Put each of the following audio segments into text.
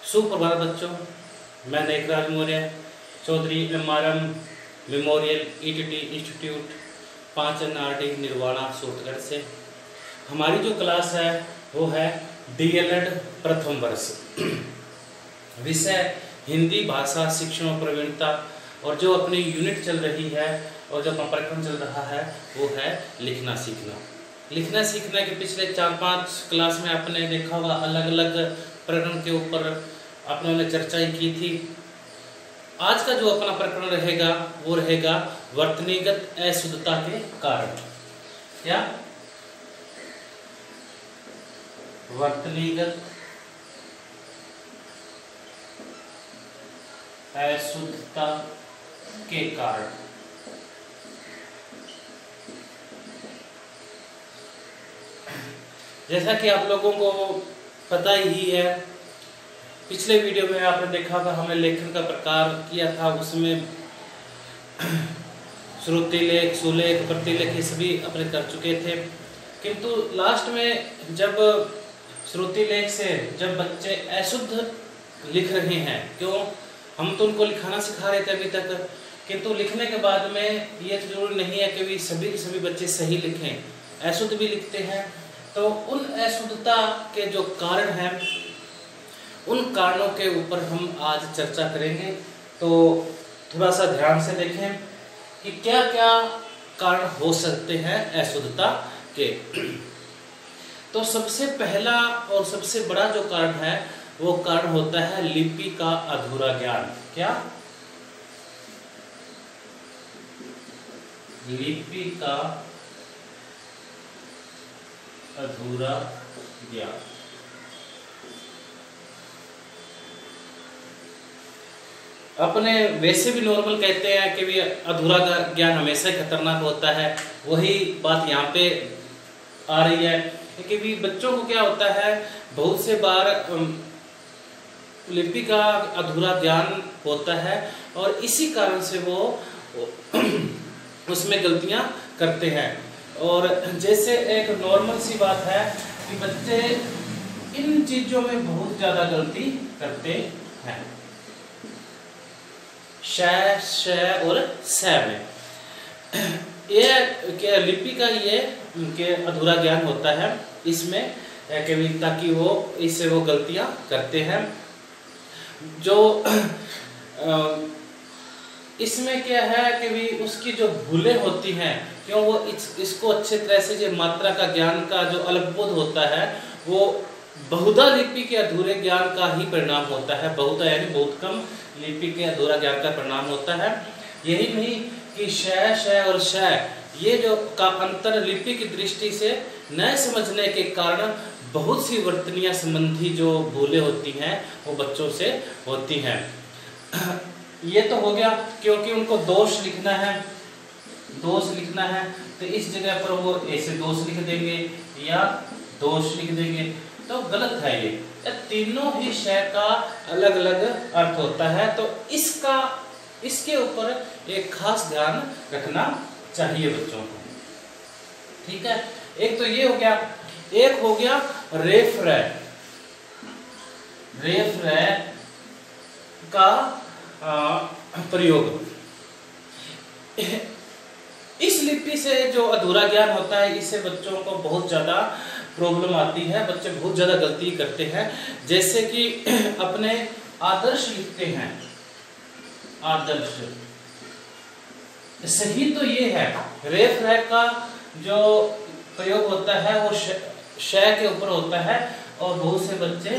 सुप्रभात बच्चों, मैं Nekraj Maurya Chaudhary MRM memorial ETT institute 5 NRD Nirvana Suratgarh से। हमारी जो क्लास है वो है DLED प्रथम वर्ष। विषय हिंदी भाषा शिक्षण और प्रवीणता, और जो अपनी यूनिट चल रही है और जो प्रकरण चल रहा है वो है लिखना सीखना। लिखना सीखना के पिछले 4-5 क्लास में आपने देखा होगा, अलग अलग प्रकरण के ऊपर आपने चर्चा की थी। आज का जो अपना प्रकरण रहेगा वो रहेगा वर्तनीगत अशुद्धता के कारण। क्या? वर्तनीगत अशुद्धता के कारण। जैसा कि आप लोगों को पता ही है, पिछले वीडियो में आपने देखा था हमने लेखन का प्रकार किया था, उसमें श्रुति लेख, सुलेख, प्रतिलेख ये सभी अपने कर चुके थे। किंतु लास्ट में जब श्रुति लेख से जब बच्चे अशुद्ध लिख रहे हैं, क्यों हम तो उनको लिखाना सिखा रहे थे अभी तक, किंतु लिखने के बाद में ये जरूरी नहीं है कि भी सभी के सभी बच्चे सही लिखें, अशुद्ध भी लिखते हैं। तो उन अशुद्धता के जो कारण हैं उन कारणों के ऊपर हम आज चर्चा करेंगे। तो थोड़ा सा ध्यान से देखें कि क्या क्या कारण हो सकते हैं अशुद्धता के। तो सबसे पहला और सबसे बड़ा जो कारण है वो कारण होता है लिपि का अधूरा ज्ञान। क्या? लिपि का अधूरा ज्ञान। अपने वैसे भी नॉर्मल कहते हैं कि भी अधूरा ज्ञान हमेशा खतरनाक होता है, वही बात यहाँ पे आ रही है कि भी बच्चों को क्या होता है, बहुत से बार लिपि का अधूरा ज्ञान होता है और इसी कारण से वो उसमें गलतियां करते हैं। और जैसे एक नॉर्मल सी बात है कि बच्चे इन चीजों में बहुत ज्यादा गलती करते हैं, श और स में। ये लिपि का ये के अधूरा ज्ञान होता है इसमें, ताकि वो इससे वो गलतियां करते हैं। जो इसमें क्या है कि भी उसकी जो भूलें होती हैं, क्यों वो इसको अच्छे तरह से जो मात्रा का ज्ञान का जो अल्पबोध होता है वो बहुधा लिपि के अधूरे ज्ञान का ही परिणाम होता है। बहुधा यानी बहुत कम लिपि के अधूरा ज्ञान का परिणाम होता है। यही नहीं कि श और श ये जो का अंतर लिपि की दृष्टि से न समझने के कारण बहुत सी वर्तनीय संबंधी जो भूलें होती हैं वो बच्चों से होती हैं। ये तो हो गया क्योंकि उनको दोष लिखना है, तो इस जगह पर वो ऐसे दोष लिख देंगे या दोष लिख देंगे, तो गलत है। ये तीनों ही शय का अलग अलग अर्थ होता है, तो इसके ऊपर एक खास ध्यान रखना चाहिए बच्चों को। ठीक है, एक तो ये हो गया। एक हो गया रेफ रे का प्रयोग। इस लिपि से जो अधूरा ज्ञान होता है इससे बच्चों को बहुत ज्यादा प्रॉब्लम आती है, बच्चे बहुत ज्यादा गलती करते हैं। जैसे कि अपने आदर्श लिखते हैं, आदर्श सही तो ये है, रेफ का जो प्रयोग होता है वो श के ऊपर होता है और बहुत से बच्चे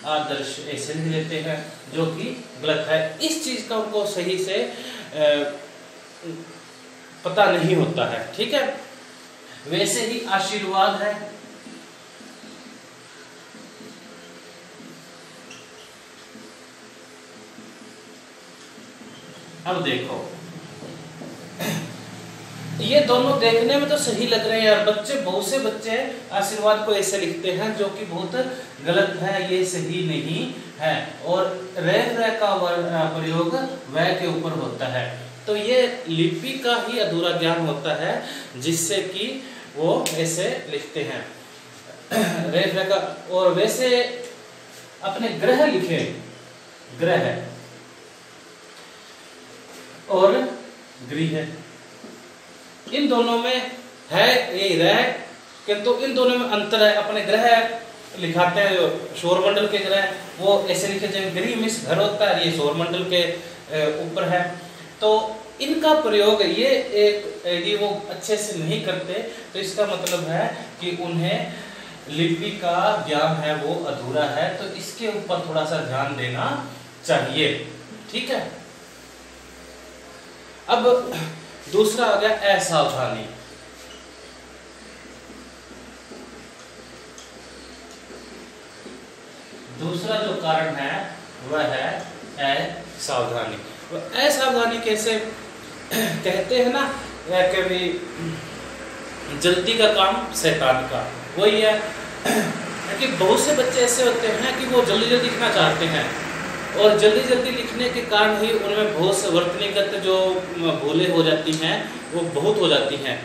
आदर्श ऐसे लिख लेते हैं जो कि गलत है। इस चीज का उनको सही से पता नहीं होता है। ठीक है, वैसे ही आशीर्वाद है, अब देखो ये दोनों देखने में तो सही लग रहे हैं यार, बच्चे बहुत से बच्चे आशीर्वाद को ऐसे लिखते हैं जो कि बहुत गलत है, ये सही नहीं है। और रे का प्रयोग वह के ऊपर होता है, तो ये लिपि का ही अधूरा ज्ञान होता है जिससे कि वो ऐसे लिखते हैं रे का। और वैसे अपने ग्रह लिखे, ग्रह और गृह। इन दोनों में है ये रह, किंतु इन दोनों में अंतर है। अपने ग्रह लिखाते हैं सौरमंडल के ग्रह, वो ऐसे लिखे जाएंगे, गृह मीन्स घर होता है, ये सौरमंडल के ऊपर है। तो इनका प्रयोग ये एक यदि वो अच्छे से नहीं करते तो इसका मतलब है कि उन्हें लिपि का ज्ञान है वो अधूरा है, तो इसके ऊपर थोड़ा सा ध्यान देना चाहिए। ठीक है। अब दूसरा आ गया असावधानी। दूसरा जो कारण है वह है असावधानी। असावधानी कैसे कहते हैं ना, कभी जल्दी का काम शैतान का, वही है कि बहुत से बच्चे ऐसे होते हैं कि वो जल्दी जल्दी लिखना चाहते हैं और जल्दी जल्दी लिखने के कारण ही उनमें बहुत से वर्तनीगत जो भूलें हो जाती हैं वो बहुत हो जाती हैं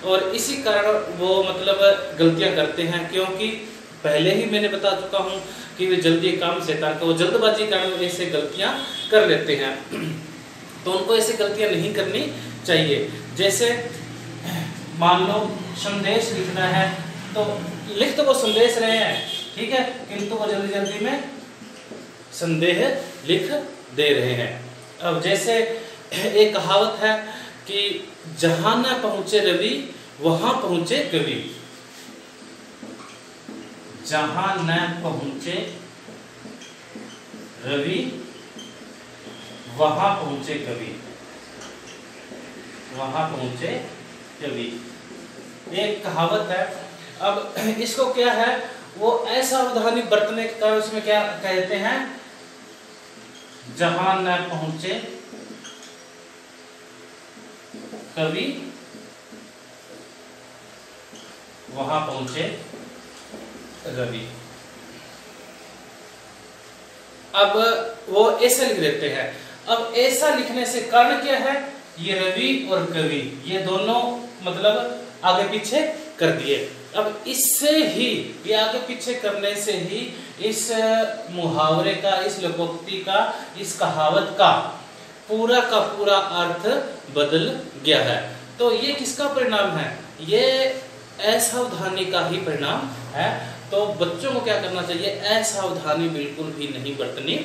और इसी कारण वो मतलब गलतियां करते हैं, क्योंकि पहले ही मैंने बता चुका हूँ कि वे जल्दी काम शैतान का, वो जल्दबाजी के कारण ऐसे गलतियां कर लेते हैं। तो उनको ऐसे गलतियां नहीं करनी चाहिए। जैसे मान लो संदेश लिखना है तो लिख तो वो संदेश रहे हैं, ठीक है, किंतु वो जल्दी जल्दी में संदेह लिख दे रहे हैं। अब जैसे एक कहावत है कि जहां न पहुंचे रवि वहां पहुंचे कवि, जहां न पहुंचे रवि वहां पहुंचे कवि, वहां पहुंचे कवि, एक कहावत है। अब इसको क्या है, वो असावधानी बरतने के कारण उसमें क्या कहते हैं, जहां न पहुंचे कवि वहां पहुंचे रवि। अब वो ऐसा लिख देते हैं। अब ऐसा लिखने से कारण क्या है, ये रवि और कवि ये दोनों मतलब आगे पीछे कर दिए। अब इससे ही ये आगे पीछे करने से ही इस मुहावरे का, इस लोकोक्ति का, इस कहावत का पूरा अर्थ बदल गया है। तो ये किसका परिणाम है, ये असावधानी का ही परिणाम है। तो बच्चों को क्या करना चाहिए, असावधानी बिल्कुल भी नहीं बरतनी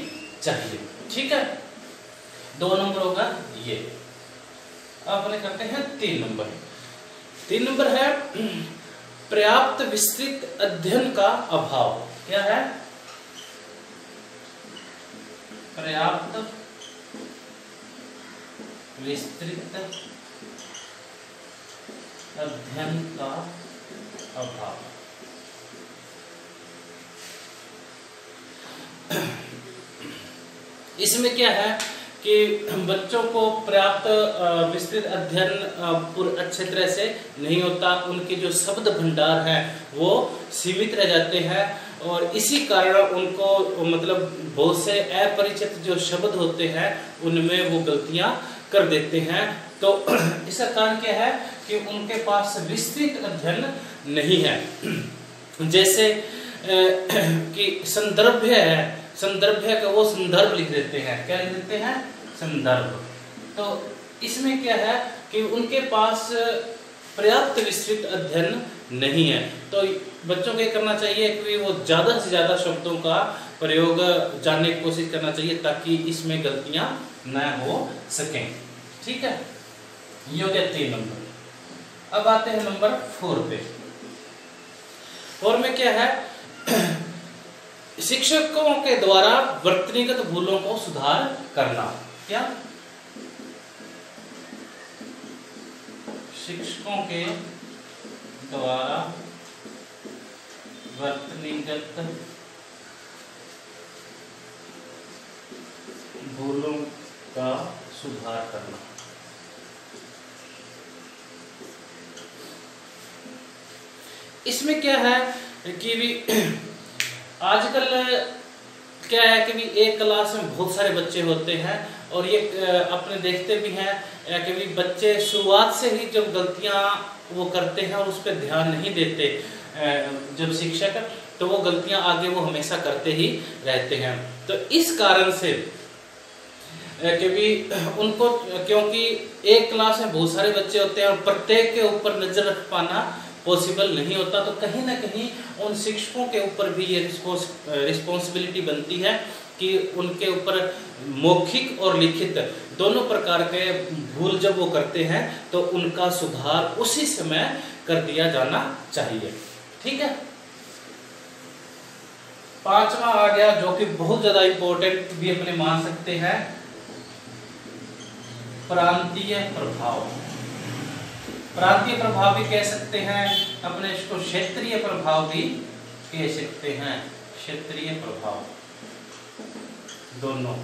चाहिए। ठीक है, 2 नंबर होगा ये। अब अपने करते हैं 3 नंबर। 3 नंबर है पर्याप्त विस्तृत अध्ययन का अभाव। क्या है, पर्याप्त विस्तृत अध्ययन का अभाव। इसमें क्या है कि बच्चों को पर्याप्त विस्तृत अध्ययन अच्छे तरह से नहीं होता, उनके जो शब्द भंडार है वो सीमित रह जाते हैं और इसी कारण उनको मतलब बहुत से अपरिचित जो शब्द होते हैं उनमें वो गलतियां कर देते हैं। तो इसका कारण क्या है कि उनके पास विस्तृत अध्ययन नहीं है। जैसे कि संदर्भ्य है, संदर्भ्य का वो संदर्भ लिख देते हैं, क्या लिख देते हैं, संदर्भ। तो इसमें क्या है कि उनके पास पर्याप्त विस्तृत अध्ययन नहीं है। तो बच्चों को ये करना चाहिए कि वो ज़्यादा से ज़्यादा शब्दों का प्रयोग जानने की कोशिश करना चाहिए ताकि इसमें गलतियां न हो सकें। ठीक है, ये हो गया 3 नंबर। अब आते हैं नंबर 4 पे। 4 में क्या है, शिक्षकों के द्वारा वर्तनीगत भूलों को सुधार करना। क्या, शिक्षकों के द्वारा वर्तनीगत भूलों का सुधार करना। इसमें क्या है कि भी आजकल क्या है कि भी एक क्लास में बहुत सारे बच्चे होते हैं और ये अपने देखते भी हैं कि भी बच्चे शुरुआत से ही जब गलतियां वो करते हैं और उस पर ध्यान नहीं देते जब शिक्षक, तो वो गलतियां आगे वो हमेशा करते ही रहते हैं। तो इस कारण से उनको, क्योंकि एक क्लास में बहुत सारे बच्चे होते हैं और प्रत्येक के ऊपर नजर रख पाना पॉसिबल नहीं होता, तो कहीं ना कहीं उन शिक्षकों के ऊपर भी ये रिस्पॉन्सिबिलिटी बनती है कि उनके ऊपर मौखिक और लिखित दोनों प्रकार के भूल जब वो करते हैं तो उनका सुधार उसी समय कर दिया जाना चाहिए। ठीक है। पांचवा आ गया जो कि बहुत ज्यादा इंपॉर्टेंट भी अपने मान सकते हैं, प्रांतीय प्रभाव। प्रांतीय प्रभाव भी कह सकते हैं, अपने इसको क्षेत्रीय प्रभाव भी कह सकते हैं, क्षेत्रीय प्रभाव दोनों।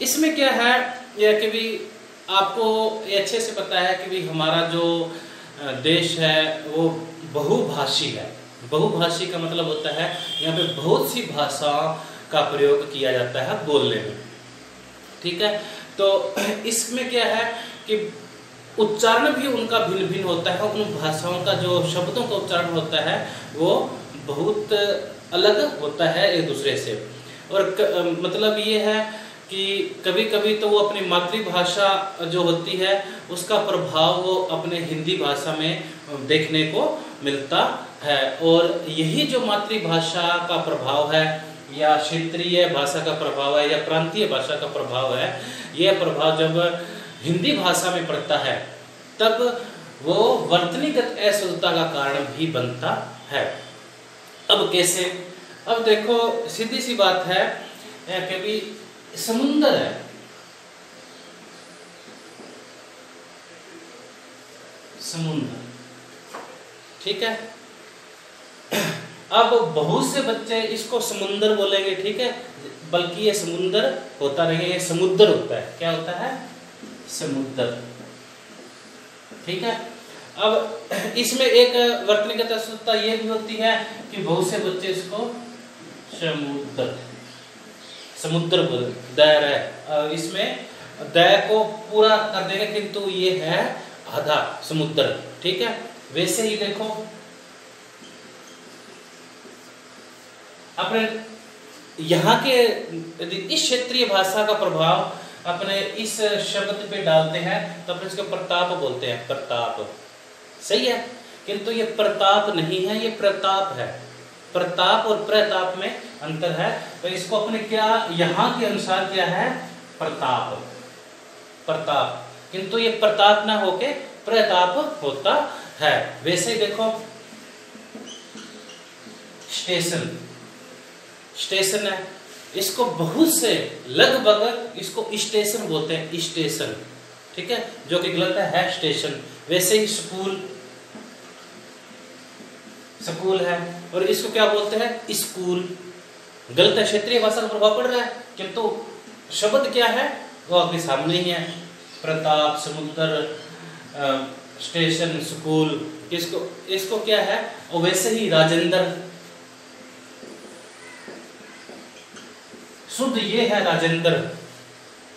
इसमें क्या है यह कि भी आपको ये अच्छे से पता है कि भी हमारा जो देश है वो बहुभाषी है। बहुभाषी का मतलब होता है यहाँ पे बहुत सी भाषाओं का प्रयोग किया जाता है बोलने में। ठीक है। तो इसमें क्या है कि उच्चारण भी उनका भिन्न भिन्न होता है, उन भाषाओं का जो शब्दों का उच्चारण होता है वो बहुत अलग होता है एक दूसरे से। और मतलब ये है कि कभी कभी तो वो अपनी मातृभाषा जो होती है उसका प्रभाव वो अपने हिंदी भाषा में देखने को मिलता है, और यही जो मातृभाषा का प्रभाव है या क्षेत्रीय भाषा का प्रभाव है या प्रांतीय भाषा का प्रभाव है, यह प्रभाव जब हिंदी भाषा में पड़ता है तब वो वर्तनीगत अशुद्धता का कारण भी बनता है। अब कैसे? अब देखो सीधी सी बात है कि समुंदर है, समुंदर, ठीक है। अब बहुत से बच्चे इसको समुंदर बोलेंगे, ठीक है, बल्कि ये समुंदर होता नहीं है, ये समुद्र होता है। क्या होता है? समुद्र। ठीक है। अब इसमें एक वर्तनीगत अशुद्धता ये भी होती है कि बहुत से बच्चे इसको समुद्र समुद्र बोल, इसमें दय को पूरा कर देंगे किंतु ये है आधा समुद्र। ठीक है। वैसे ही देखो अपने यहाँ के यदि इस क्षेत्रीय भाषा का प्रभाव अपने इस शब्द पे डालते हैं तो अपने इसको प्रताप बोलते हैं, प्रताप। सही है, किंतु ये प्रताप नहीं है, ये प्रताप है। प्रताप और प्रताप में अंतर है। तो इसको अपने क्या यहाँ के अनुसार क्या है? प्रताप, प्रताप, किंतु ये प्रताप ना होके प्रताप होता है। वैसे ही देखो स्टेशन, स्टेशन है, इसको बहुत से लगभग इसको स्टेशन बोलते हैं, स्टेशन। ठीक है, जो कि गलत है स्टेशन। वैसे ही स्कूल, स्कूल है, और इसको क्या बोलते हैं? स्कूल। गलत है, क्षेत्रीय भाषा का प्रभाव पड़ रहा है, किंतु शब्द क्या है वो आपके सामने ही है। प्रताप, समुद्र, स्टेशन, स्कूल, इसको क्या है? और वैसे ही राजेंद्र, शुद्ध ये है राजेंद्र।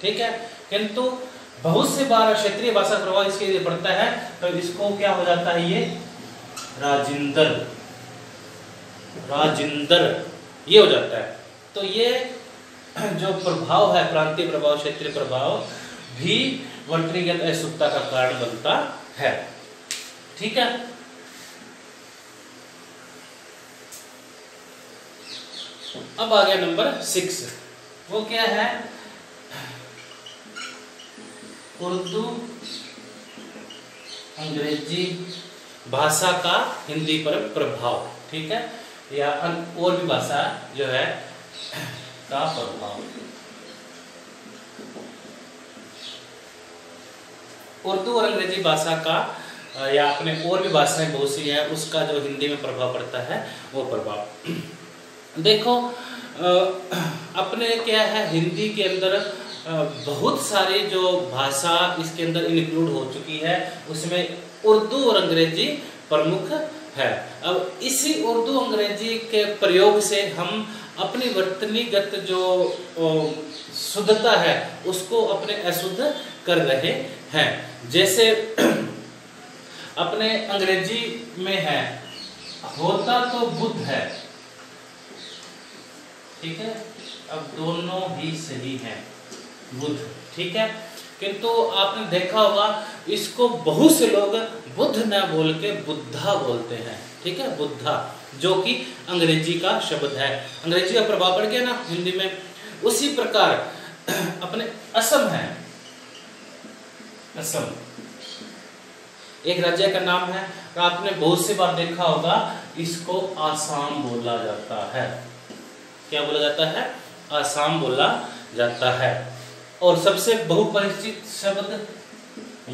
ठीक है, किंतु बहुत से बार क्षेत्रीय भाषा प्रभाव इसके लिए पड़ता है तो इसको क्या हो जाता है? ये राजिंदर, राजिंदर ये हो जाता है। तो ये जो प्रभाव है, प्रांतीय प्रभाव, क्षेत्रीय प्रभाव भी वर्तनीगत अशुद्धता का कारण बनता है। ठीक है। अब आ गया नंबर 6। वो क्या है? उर्दू अंग्रेजी भाषा का हिंदी पर प्रभाव। ठीक है, या और भी भाषा जो है का प्रभाव। उर्दू और अंग्रेजी भाषा का या अपने और भी भाषाएं बहुत सी हैं उसका जो हिंदी में प्रभाव पड़ता है वो प्रभाव। देखो अपने क्या है, हिंदी के अंदर बहुत सारी जो भाषा इसके अंदर इंक्लूड हो चुकी है, उसमें उर्दू और अंग्रेजी प्रमुख है। अब इसी उर्दू अंग्रेजी के प्रयोग से हम अपनी वर्तनीगत जो शुद्धता है उसको अपने अशुद्ध कर रहे हैं। जैसे अपने अंग्रेजी में है होता तो बुद्ध है, ठीक है, अब दोनों ही सही हैं, बुद्ध, ठीक है, किंतु आपने देखा होगा इसको बहुत से लोग बुद्ध न बोल के बुद्धा बोलते हैं, ठीक है, बुद्धा, जो कि अंग्रेजी का शब्द है, अंग्रेजी का प्रभाव पड़ गया ना हिंदी में। उसी प्रकार अपने असम है, असम एक राज्य का नाम है, आपने बहुत सी बार देखा होगा इसको आसाम बोला जाता है। क्या बोला जाता है? आसाम बोला जाता है। और सबसे बहुपरिचित शब्द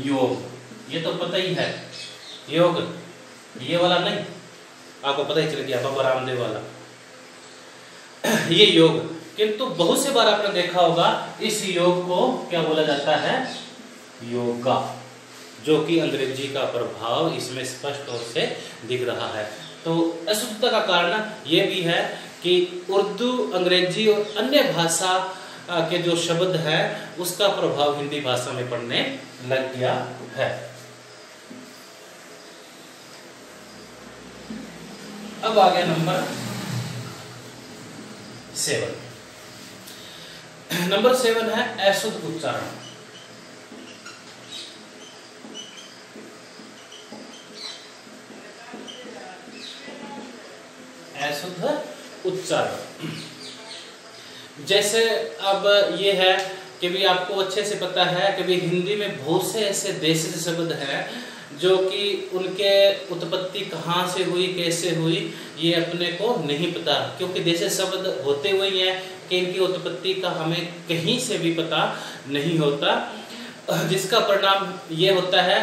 योग, ये तो पता ही है, योग, ये वाला नहीं, आपको पता ही चल गया, बाबा रामदेव वाला ये योग। किंतु बहुत से बार आपने देखा होगा इस योग को क्या बोला जाता है? योगा, जो कि अंग्रेजी का प्रभाव इसमें स्पष्ट तौर से दिख रहा है। तो अशुद्धता का कारण ये भी है कि उर्दू, अंग्रेजी और अन्य भाषा के जो शब्द है उसका प्रभाव हिंदी भाषा में पड़ने लग गया है। अब आ गया नंबर 7। नंबर 7 है अशुद्ध उच्चारण। अशुद्ध उच्चारण, जैसे अब ये है कि भी आपको अच्छे से पता है कि भी हिंदी में बहुत से ऐसे देशी शब्द हैं जो कि उनके उत्पत्ति कहाँ से हुई, कैसे हुई, ये अपने को नहीं पता, क्योंकि देशी शब्द होते हुए ही हैं कि इनकी उत्पत्ति का हमें कहीं से भी पता नहीं होता, जिसका परिणाम ये होता है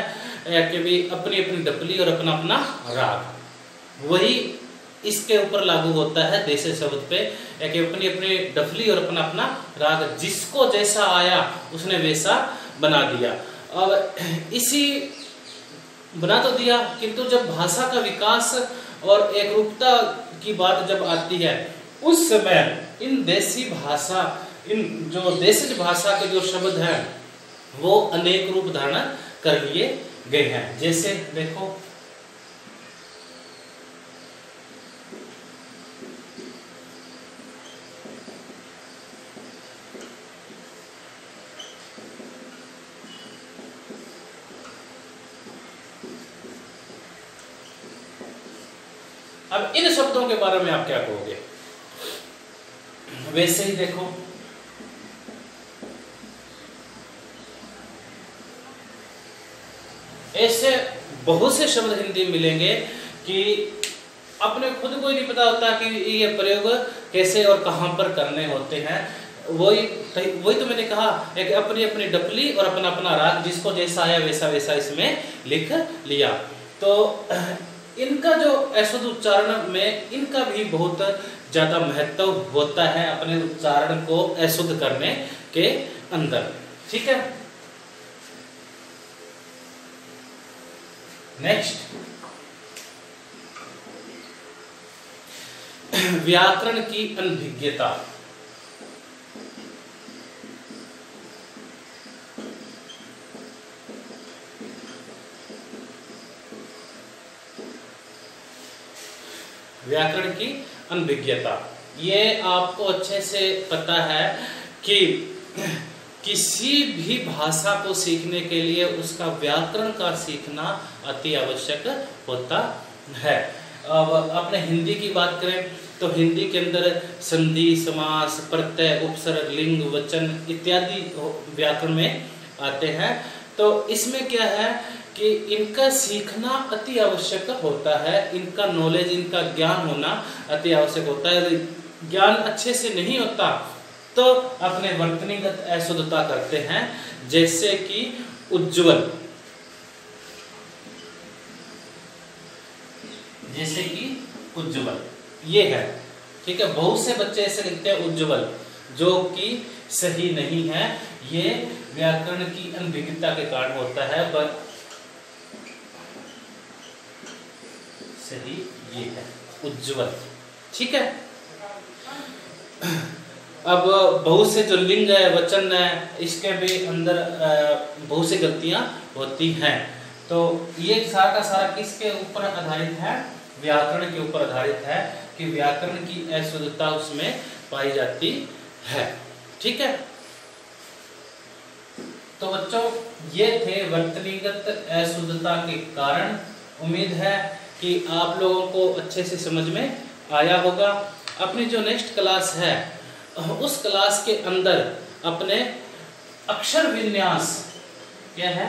कि भी अपनी अपनी डपली और अपना अपना राग, वही इसके ऊपर लागू होता है देशी शब्द पे, कि अपनी अपनी डफली और अपना अपना राग, जिसको जैसा आया उसने वैसा बना दिया। अब इसी बना तो दिया, किंतु जब भाषा का विकास और एकरूपता की बात जब आती है उस समय इन देशी भाषा, इन जो देशी भाषा के जो शब्द हैं वो अनेक रूप धारण कर लिए गए हैं। जैसे देखो, अब इन शब्दों के बारे में आप क्या कहोगे? वैसे ही देखो, ऐसे बहुत से शब्द हिंदी में मिलेंगे कि अपने खुद को ही नहीं पता होता कि ये प्रयोग कैसे और कहां पर करने होते हैं। वही तो मैंने कहा कि अपनी अपनी डपली और अपना अपना राग, जिसको जैसा आया वैसा वैसा इसमें लिख लिया। तो इनका जो अशुद्ध उच्चारण में इनका भी बहुत ज्यादा महत्व होता है अपने उच्चारण को अशुद्ध करने के अंदर, ठीक है। नेक्स्ट, व्याकरण की अनभिज्ञता। व्याकरण की अनभिज्ञता, ये आपको अच्छे से पता है कि किसी भी भाषा को सीखने के लिए उसका व्याकरण का सीखना अति आवश्यक होता है। अब अपने हिंदी की बात करें तो हिंदी के अंदर संधि, समास, प्रत्यय, उपसर्ग, लिंग, वचन इत्यादि व्याकरण में आते हैं। तो इसमें क्या है कि इनका सीखना अति आवश्यक होता है, इनका नॉलेज, इनका ज्ञान होना अति आवश्यक होता है। ज्ञान अच्छे से नहीं होता तो अपने वर्तनीगत अशुद्धता करते हैं, जैसे कि उज्ज्वल, जैसे कि उज्ज्वल ये है, ठीक है। बहुत से बच्चे ऐसे लिखते हैं उज्ज्वल, जो कि सही नहीं है, ये व्याकरण की अनभिज्ञता के कारण होता है, पर सही ये है उज्ज्वल, ठीक है। अब बहुत से जो लिंग है, वचन है, इसके भी अंदर बहुत सी गलतियां होती हैं। तो तो ये सारा का सारा किसके ऊपर आधारित है? व्याकरण के ऊपर आधारित है कि व्याकरण की अशुद्धता उसमें पाई जाती है। ठीक है, तो बच्चों ये थे वर्तनीगत अशुद्धता के कारण। उम्मीद है कि आप लोगों को अच्छे से समझ में आया होगा। अपनी जो नेक्स्ट क्लास है उस क्लास के अंदर अपने अक्षर विन्यास क्या है,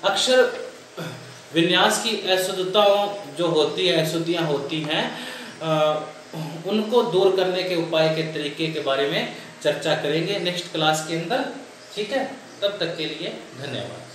अक्षर विन्यास की अशुद्धताओं जो होती है, अशुद्धियां होती हैं, उनको दूर करने के उपाय के तरीके के बारे में चर्चा करेंगे नेक्स्ट क्लास के अंदर। ठीक है, तब तक के लिए धन्यवाद।